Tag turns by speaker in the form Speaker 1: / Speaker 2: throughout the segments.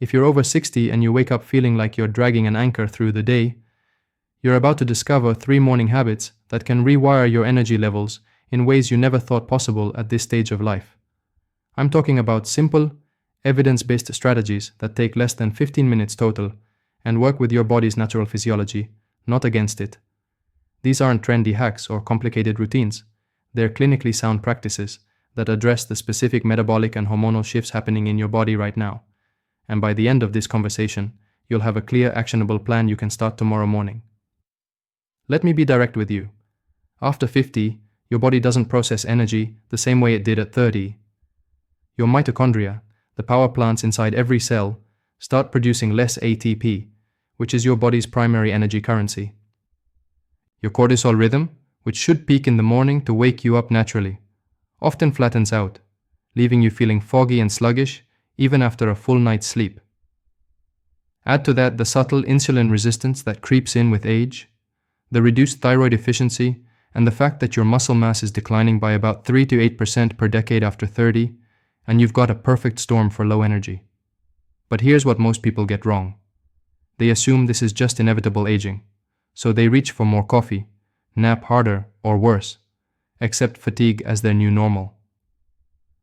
Speaker 1: If you're over 60 and you wake up feeling like you're dragging an anchor through the day, you're about to discover 3 morning habits that can rewire your energy levels in ways you never thought possible at this stage of life. I'm talking about simple, evidence-based strategies that take less than 15 minutes total and work with your body's natural physiology, not against it. These aren't trendy hacks or complicated routines. They're clinically sound practices that address the specific metabolic and hormonal shifts happening in your body right now. And by the end of this conversation, you'll have a clear, actionable plan you can start tomorrow morning. Let me be direct with you. After 50, your body doesn't process energy the same way it did at 30. Your mitochondria, the power plants inside every cell, start producing less ATP, which is your body's primary energy currency. Your cortisol rhythm, which should peak in the morning to wake you up naturally, often flattens out, leaving you feeling foggy and sluggish even after a full night's sleep. Add to that the subtle insulin resistance that creeps in with age, the reduced thyroid efficiency, and the fact that your muscle mass is declining by about 3 to 8% per decade after 30, and you've got a perfect storm for low energy. But here's what most people get wrong. They assume this is just inevitable aging, so they reach for more coffee, nap harder, or worse, accept fatigue as their new normal.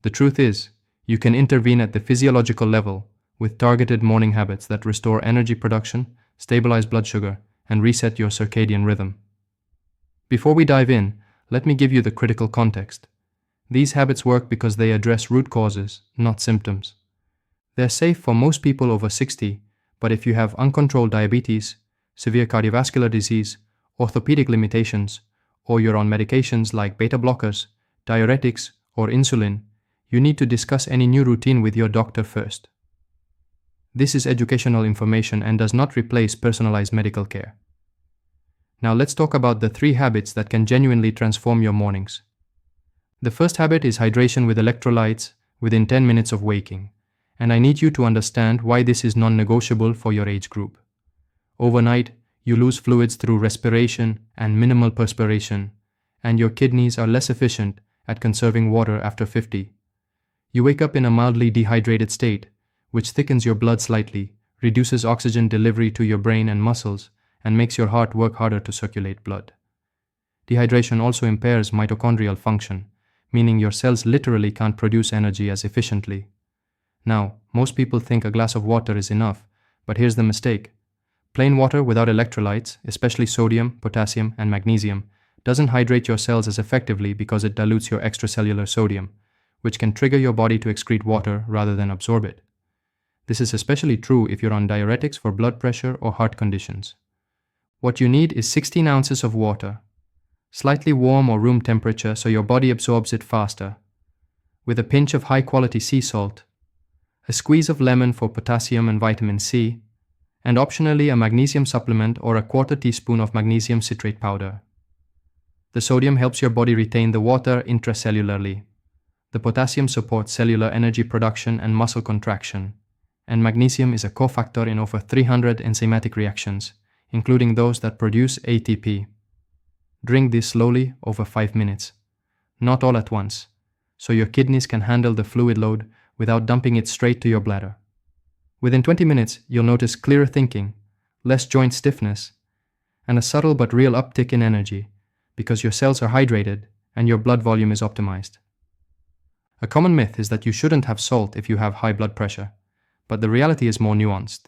Speaker 1: The truth is, you can intervene at the physiological level with targeted morning habits that restore energy production, stabilize blood sugar, and reset your circadian rhythm. Before we dive in, let me give you the critical context. These habits work because they address root causes, not symptoms. They're safe for most people over 60, but if you have uncontrolled diabetes, severe cardiovascular disease, orthopedic limitations, or you're on medications like beta blockers, diuretics, or insulin, you need to discuss any new routine with your doctor first. This is educational information and does not replace personalized medical care. Now let's talk about the 3 habits that can genuinely transform your mornings. The first habit is hydration with electrolytes within 10 minutes of waking, and I need you to understand why this is non-negotiable for your age group. Overnight, you lose fluids through respiration and minimal perspiration, and your kidneys are less efficient at conserving water after 50. You wake up in a mildly dehydrated state, which thickens your blood slightly, reduces oxygen delivery to your brain and muscles, and makes your heart work harder to circulate blood. Dehydration also impairs mitochondrial function, meaning your cells literally can't produce energy as efficiently. Now, most people think a glass of water is enough, but here's the mistake. Plain water without electrolytes, especially sodium, potassium, and magnesium, doesn't hydrate your cells as effectively because it dilutes your extracellular sodium, which can trigger your body to excrete water rather than absorb it. This is especially true if you're on diuretics for blood pressure or heart conditions. What you need is 16 ounces of water, slightly warm or room temperature so your body absorbs it faster, with a pinch of high-quality sea salt, a squeeze of lemon for potassium and vitamin C, and optionally a magnesium supplement or a 1/4 teaspoon of magnesium citrate powder. The sodium helps your body retain the water intracellularly. The potassium supports cellular energy production and muscle contraction, and magnesium is a cofactor in over 300 enzymatic reactions, including those that produce ATP. Drink this slowly over 5 minutes, not all at once, so your kidneys can handle the fluid load without dumping it straight to your bladder. Within 20 minutes, you'll notice clearer thinking, less joint stiffness, and a subtle but real uptick in energy because your cells are hydrated and your blood volume is optimized. A common myth is that you shouldn't have salt if you have high blood pressure, but the reality is more nuanced.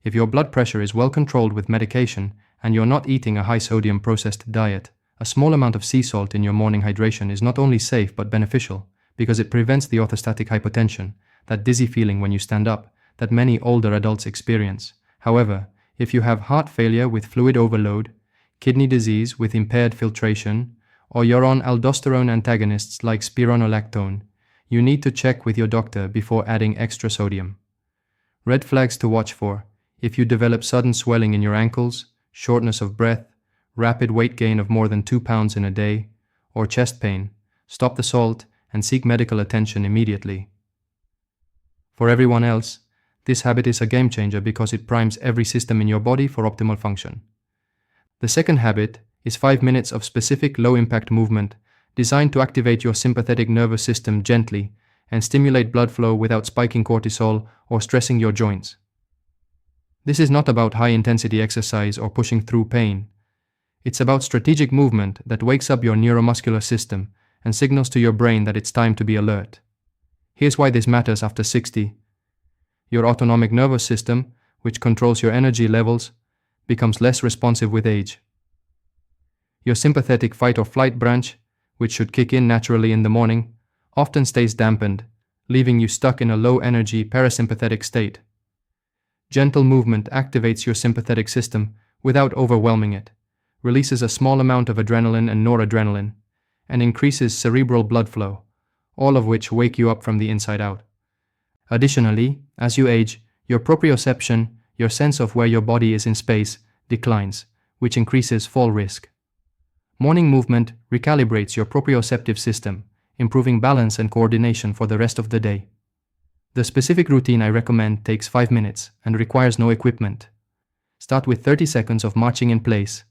Speaker 1: If your blood pressure is well controlled with medication and you're not eating a high-sodium processed diet, a small amount of sea salt in your morning hydration is not only safe but beneficial because it prevents the orthostatic hypotension, that dizzy feeling when you stand up, that many older adults experience. However, if you have heart failure with fluid overload, kidney disease with impaired filtration, or you're on aldosterone antagonists like spironolactone, you need to check with your doctor before adding extra sodium. Red flags to watch for: if you develop sudden swelling in your ankles, shortness of breath, rapid weight gain of more than 2 pounds in a day, or chest pain, stop the salt and seek medical attention immediately. For everyone else, this habit is a game changer because it primes every system in your body for optimal function. The second habit is 5 minutes of specific low-impact movement designed to activate your sympathetic nervous system gently and stimulate blood flow without spiking cortisol or stressing your joints. This is not about high-intensity exercise or pushing through pain. It's about strategic movement that wakes up your neuromuscular system and signals to your brain that it's time to be alert. Here's why this matters after 60. Your autonomic nervous system, which controls your energy levels, becomes less responsive with age. Your sympathetic fight or flight branch, which should kick in naturally in the morning, often stays dampened, leaving you stuck in a low-energy parasympathetic state. Gentle movement activates your sympathetic system without overwhelming it, releases a small amount of adrenaline and noradrenaline, and increases cerebral blood flow, all of which wake you up from the inside out. Additionally, as you age, your proprioception, your sense of where your body is in space, declines, which increases fall risk. Morning movement recalibrates your proprioceptive system, improving balance and coordination for the rest of the day. The specific routine I recommend takes 5 minutes and requires no equipment. Start with 30 seconds of marching in place,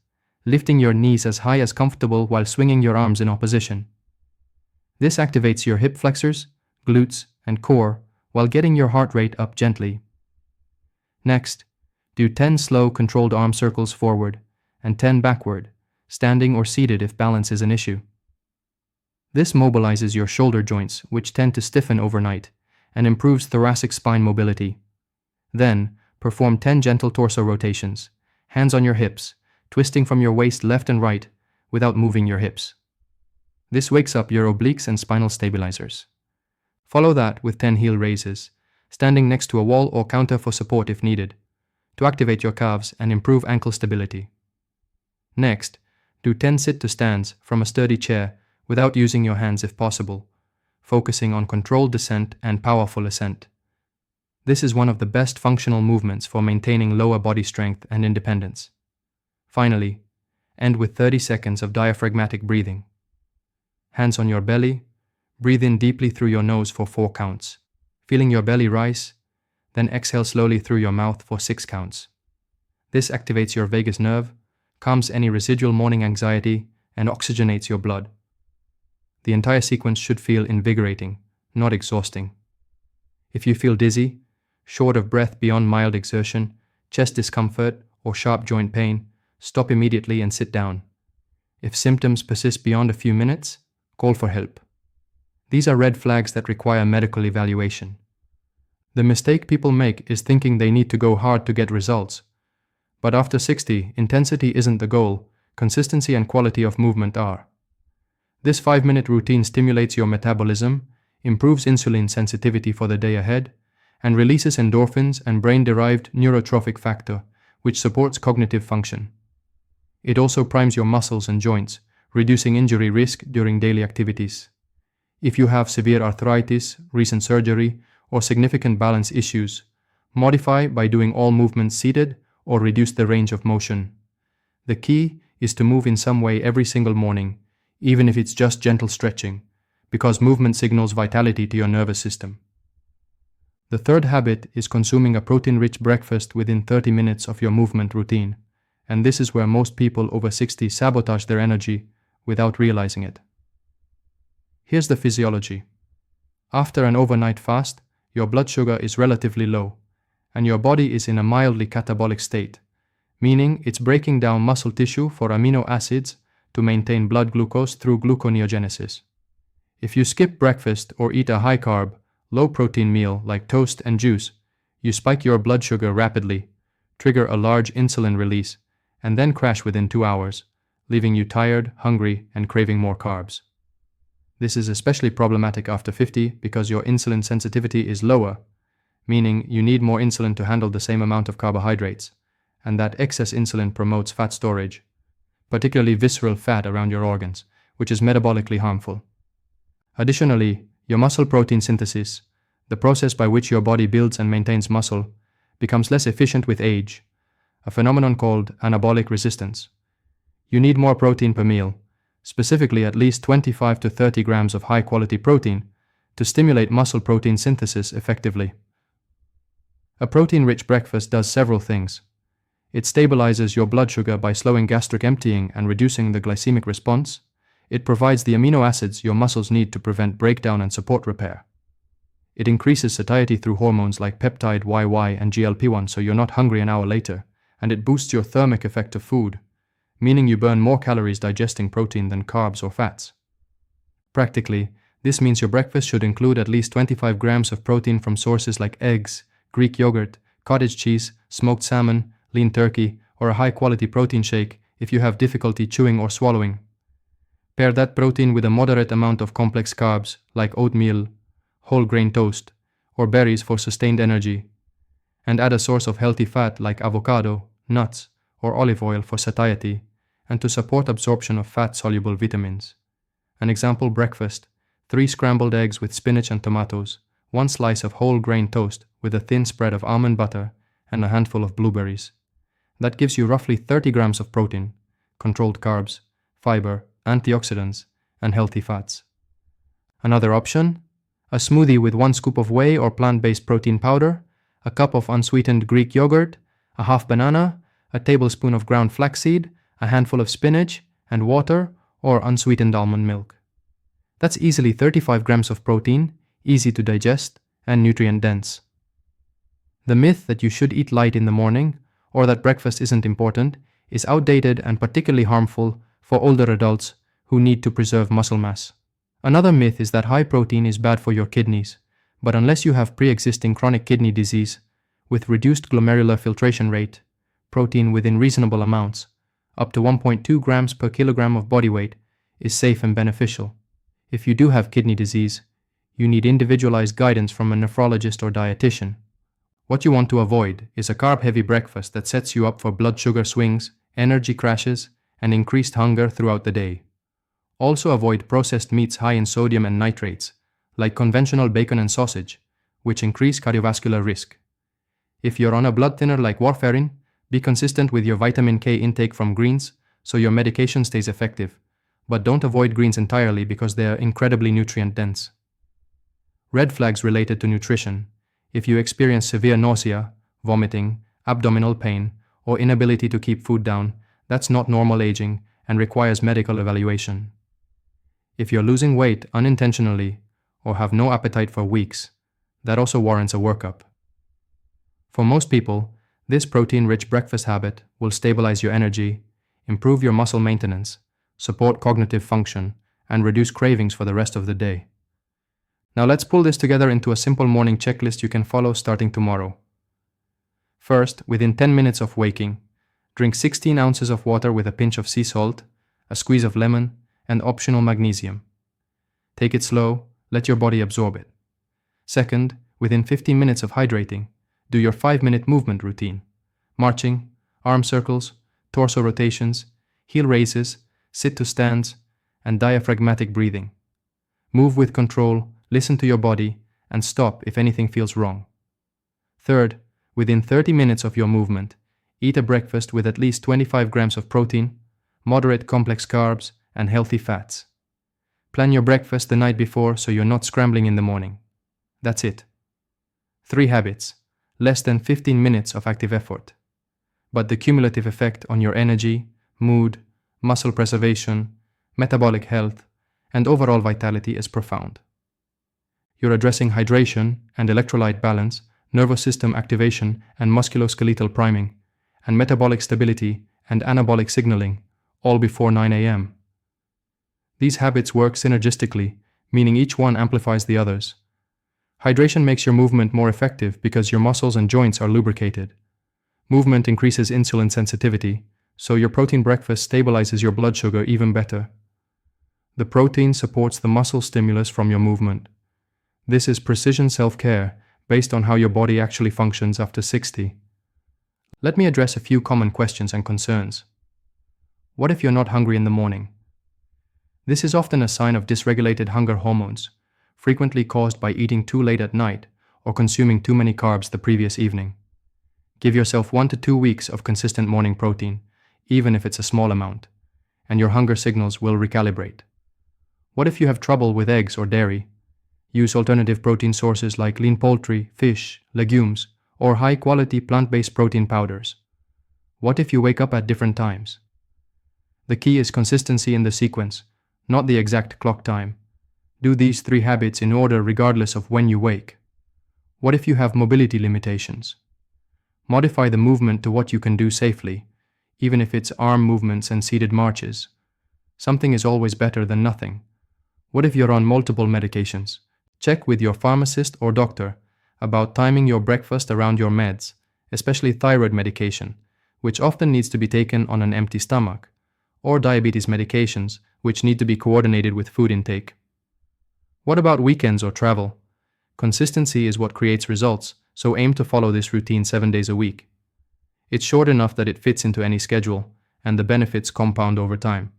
Speaker 1: lifting your knees as high as comfortable while swinging your arms in opposition. This activates your hip flexors, glutes, and core while getting your heart rate up gently. Next, do 10 slow, controlled arm circles forward and 10 backward, standing or seated if balance is an issue. This mobilizes your shoulder joints, which tend to stiffen overnight, and improves thoracic spine mobility. Then, perform 10 gentle torso rotations, hands on your hips, twisting from your waist left and right without moving your hips. This wakes up your obliques and spinal stabilizers. Follow that with 10 heel raises, standing next to a wall or counter for support if needed, to activate your calves and improve ankle stability. Next, do 10 sit-to-stands from a sturdy chair without using your hands if possible, focusing on controlled descent and powerful ascent. This is one of the best functional movements for maintaining lower body strength and independence. Finally, end with 30 seconds of diaphragmatic breathing. Hands on your belly, breathe in deeply through your nose for 4 counts, feeling your belly rise, then exhale slowly through your mouth for 6 counts. This activates your vagus nerve, calms any residual morning anxiety, and oxygenates your blood. The entire sequence should feel invigorating, not exhausting. If you feel dizzy, short of breath beyond mild exertion, chest discomfort, or sharp joint pain, stop immediately and sit down. If symptoms persist beyond a few minutes, call for help. These are red flags that require medical evaluation. The mistake people make is thinking they need to go hard to get results. But after 60, intensity isn't the goal, consistency and quality of movement are. This 5-minute routine stimulates your metabolism, improves insulin sensitivity for the day ahead, and releases endorphins and brain-derived neurotrophic factor, which supports cognitive function. It also primes your muscles and joints, reducing injury risk during daily activities. If you have severe arthritis, recent surgery, or significant balance issues, modify by doing all movements seated or reduce the range of motion. The key is to move in some way every single morning, even if it's just gentle stretching, because movement signals vitality to your nervous system. The third habit is consuming a protein-rich breakfast within 30 minutes of your movement routine, and this is where most people over 60 sabotage their energy without realizing it. Here's the physiology. After an overnight fast, your blood sugar is relatively low, and your body is in a mildly catabolic state, meaning it's breaking down muscle tissue for amino acids to maintain blood glucose through gluconeogenesis. If you skip breakfast or eat a high-carb, low-protein meal like toast and juice, you spike your blood sugar rapidly, trigger a large insulin release, and then crash within 2 hours, leaving you tired, hungry, and craving more carbs. This is especially problematic after 50 because your insulin sensitivity is lower, meaning you need more insulin to handle the same amount of carbohydrates, and that excess insulin promotes fat storage, particularly visceral fat around your organs, which is metabolically harmful. Additionally, your muscle protein synthesis, the process by which your body builds and maintains muscle, becomes less efficient with age, a phenomenon called anabolic resistance. You need more protein per meal, specifically at least 25 to 30 grams of high-quality protein, to stimulate muscle protein synthesis effectively. A protein-rich breakfast does several things. It stabilizes your blood sugar by slowing gastric emptying and reducing the glycemic response. It provides the amino acids your muscles need to prevent breakdown and support repair. It increases satiety through hormones like peptide YY and GLP-1 so you're not hungry an hour later, and it boosts your thermic effect of food, meaning you burn more calories digesting protein than carbs or fats. Practically, this means your breakfast should include at least 25 grams of protein from sources like eggs, Greek yogurt, cottage cheese, smoked salmon, lean turkey, or a high-quality protein shake if you have difficulty chewing or swallowing. Pair that protein with a moderate amount of complex carbs like oatmeal, whole grain toast, or berries for sustained energy, and add a source of healthy fat like avocado, nuts, or olive oil for satiety, and to support absorption of fat-soluble vitamins. An example breakfast: 3 scrambled eggs with spinach and tomatoes, 1 slice of whole grain toast with a thin spread of almond butter, and a handful of blueberries. That gives you roughly 30 grams of protein, controlled carbs, fiber, antioxidants, and healthy fats. Another option: a smoothie with 1 scoop of whey or plant-based protein powder, a cup of unsweetened Greek yogurt, a half banana, a tablespoon of ground flaxseed, a handful of spinach, and water or unsweetened almond milk. That's easily 35 grams of protein, easy to digest, and nutrient-dense. The myth that you should eat light in the morning, or that breakfast isn't important, is outdated and particularly harmful for older adults who need to preserve muscle mass. Another myth is that high protein is bad for your kidneys, but unless you have pre-existing chronic kidney disease, with reduced glomerular filtration rate, protein within reasonable amounts, up to 1.2 grams per kilogram of body weight, is safe and beneficial. If you do have kidney disease, you need individualized guidance from a nephrologist or dietitian. What you want to avoid is a carb-heavy breakfast that sets you up for blood sugar swings, energy crashes, and increased hunger throughout the day. Also avoid processed meats high in sodium and nitrates, like conventional bacon and sausage, which increase cardiovascular risk. If you're on a blood thinner like warfarin, be consistent with your vitamin K intake from greens so your medication stays effective, but don't avoid greens entirely because they are incredibly nutrient-dense. Red flags related to nutrition: if you experience severe nausea, vomiting, abdominal pain, or inability to keep food down, that's not normal aging and requires medical evaluation. If you're losing weight unintentionally or have no appetite for weeks, that also warrants a workup. For most people, this protein-rich breakfast habit will stabilize your energy, improve your muscle maintenance, support cognitive function, and reduce cravings for the rest of the day. Now let's pull this together into a simple morning checklist you can follow starting tomorrow. First, within 10 minutes of waking, drink 16 ounces of water with a pinch of sea salt, a squeeze of lemon, and optional magnesium. Take it slow, let your body absorb it. Second, within 15 minutes of hydrating, do your 5-minute movement routine: marching, arm circles, torso rotations, heel raises, sit to stands, and diaphragmatic breathing. Move with control, listen to your body, and stop if anything feels wrong. Third, within 30 minutes of your movement, eat a breakfast with at least 25 grams of protein, moderate complex carbs, and healthy fats. Plan your breakfast the night before so you're not scrambling in the morning. That's it. 3 habits, less than 15 minutes of active effort. But the cumulative effect on your energy, mood, muscle preservation, metabolic health, and overall vitality is profound. You're addressing hydration and electrolyte balance, nervous system activation and musculoskeletal priming, and metabolic stability and anabolic signaling, all before 9 a.m. These habits work synergistically, meaning each one amplifies the others. Hydration makes your movement more effective because your muscles and joints are lubricated. Movement increases insulin sensitivity, so your protein breakfast stabilizes your blood sugar even better. The protein supports the muscle stimulus from your movement. This is precision self-care based on how your body actually functions after 60. Let me address a few common questions and concerns. What if you're not hungry in the morning? This is often a sign of dysregulated hunger hormones, frequently caused by eating too late at night or consuming too many carbs the previous evening. Give yourself 1 to 2 weeks of consistent morning protein, even if it's a small amount, and your hunger signals will recalibrate. What if you have trouble with eggs or dairy? Use alternative protein sources like lean poultry, fish, legumes, or high-quality plant-based protein powders. What if you wake up at different times? The key is consistency in the sequence, not the exact clock time. Do these 3 habits in order regardless of when you wake. What if you have mobility limitations? Modify the movement to what you can do safely, even if it's arm movements and seated marches. Something is always better than nothing. What if you're on multiple medications? Check with your pharmacist or doctor about timing your breakfast around your meds, especially thyroid medication, which often needs to be taken on an empty stomach, or diabetes medications, which need to be coordinated with food intake. What about weekends or travel? Consistency is what creates results, so aim to follow this routine 7 days a week. It's short enough that it fits into any schedule, and the benefits compound over time.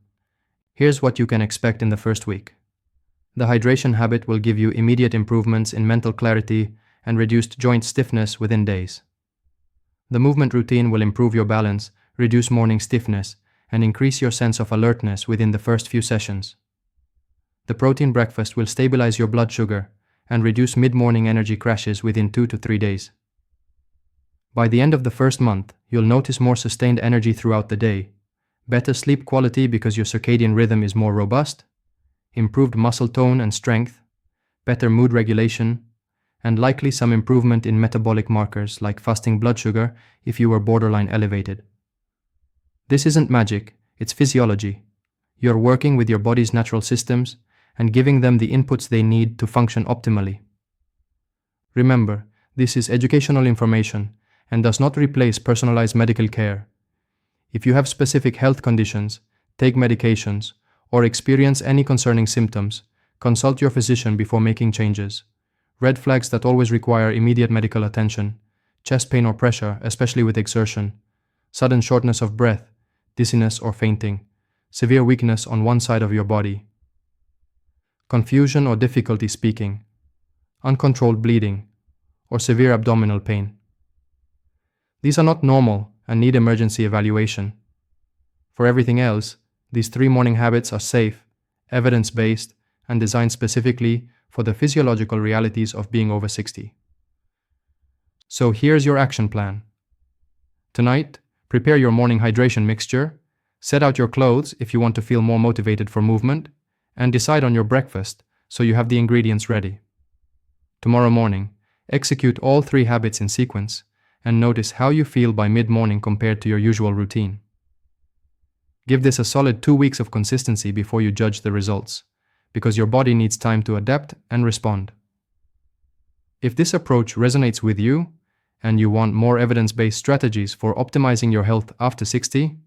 Speaker 1: Here's what you can expect in the first week. The hydration habit will give you immediate improvements in mental clarity and reduced joint stiffness within days. The movement routine will improve your balance, reduce morning stiffness, and increase your sense of alertness within the first few sessions. The protein breakfast will stabilize your blood sugar and reduce mid-morning energy crashes within 2 to 3 days. By the end of the first month, you'll notice more sustained energy throughout the day, better sleep quality because your circadian rhythm is more robust, improved muscle tone and strength, better mood regulation, and likely some improvement in metabolic markers like fasting blood sugar if you were borderline elevated. This isn't magic, it's physiology. You're working with your body's natural systems and giving them the inputs they need to function optimally. Remember, this is educational information and does not replace personalized medical care. If you have specific health conditions, take medications, or experience any concerning symptoms, consult your physician before making changes. Red flags that always require immediate medical attention: chest pain or pressure, especially with exertion, sudden shortness of breath, dizziness or fainting, severe weakness on one side of your body, confusion or difficulty speaking, uncontrolled bleeding, or severe abdominal pain. These are not normal and need emergency evaluation. For everything else, these 3 morning habits are safe, evidence-based, and designed specifically for the physiological realities of being over 60. So here's your action plan. Tonight, prepare your morning hydration mixture, set out your clothes if you want to feel more motivated for movement, and decide on your breakfast so you have the ingredients ready. Tomorrow morning, execute all 3 habits in sequence and notice how you feel by mid-morning compared to your usual routine. Give this a solid 2 weeks of consistency before you judge the results, because your body needs time to adapt and respond. If this approach resonates with you, and you want more evidence-based strategies for optimizing your health after 60,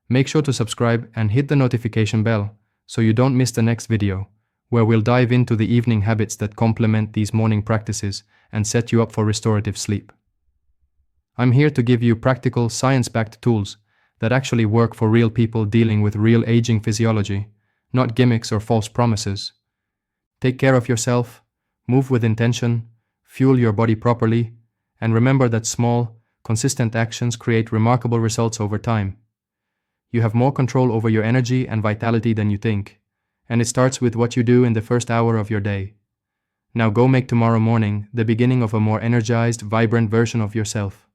Speaker 1: make sure to subscribe and hit the notification bell so you don't miss the next video, where we'll dive into the evening habits that complement these morning practices and set you up for restorative sleep. I'm here to give you practical, science-backed tools that actually work for real people dealing with real aging physiology, not gimmicks or false promises. Take care of yourself, move with intention, fuel your body properly, and remember that small, consistent actions create remarkable results over time. You have more control over your energy and vitality than you think, and it starts with what you do in the first hour of your day. Now go make tomorrow morning the beginning of a more energized, vibrant version of yourself.